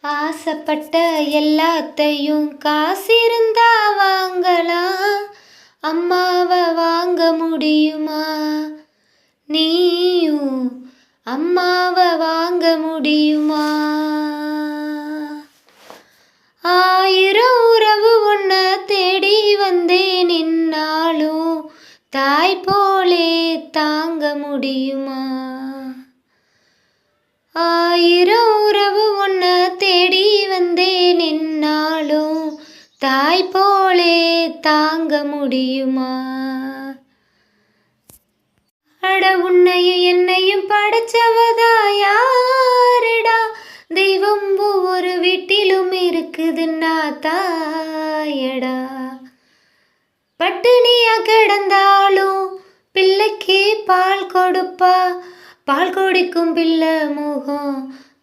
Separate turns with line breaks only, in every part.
ஆசைப்பட்ட எல்லாத்தையும் காசிருந்தா வாங்கலாம். அம்மாவை வாங்க முடியுமா? நீயும் அம்மாவை வாங்க முடியுமா? ஆயிரம் உறவு உன்னை தேடி வந்தே நின்னாலும் தாய் போலே தாங்க முடியுமா? ஆயிரம் உறவு உன்னை தேடி வந்தே நின்னாலும் தாய் போலே தாங்க முடியுமா? அட உன்னையும் என்னையும் படைச்சவதா யாருடா? தெய்வம் ஒவ்வொரு வீட்டிலும் இருக்குதுன்னா தாயடா. பட்டினியா கிடந்தாலும் பிள்ளைக்கு பால் கொடுப்பா. பால் குடிக்கும் பிள்ளை முகம்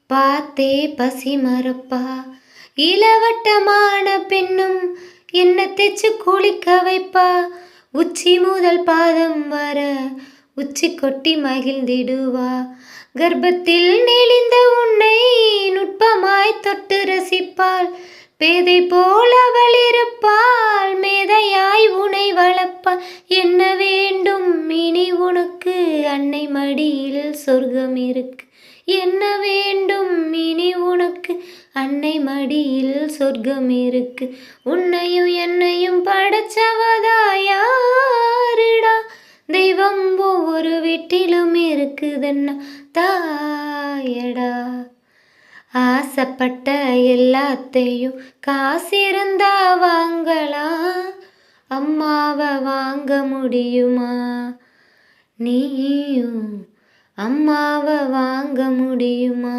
பார்த்தே பசி மறப்பா. இளவட்டமான பெண்ணும் என்ன தேச்சு குளிக்க வைப்பா. உச்சி முதல் பாதம் வர உச்சி கொட்டி மகிழ்ந்திடுவா. கர்ப்பத்தில் நெளிந்த உன்னை நுட்பமாய் தொட்டு ரசிப்பாள். பேதை போல் அவள் இருப்பாள், மேதையாய் உனை வளர்ப்பாள். என்ன வேண்டும் இனி உனக்கு? அன்னை மடியில் சொர்க்கம் இருக்கு. என்ன வேண்டும் இனி உனக்கு? அன்னை மடியில் சொர்க்கம் இருக்கு. உன்னையும் என்னையும் படைச்சவதா யாருடா? தெய்வம் ஒவ்வொரு வீட்டிலும் இருக்குதுன்னா தாயடா. ஆசைப்பட்ட எல்லாத்தையும் காசிருந்தா வாங்கலாம். அம்மாவை வாங்க முடியுமா? நீயும் அம்மாவை வாங்க முடியுமா?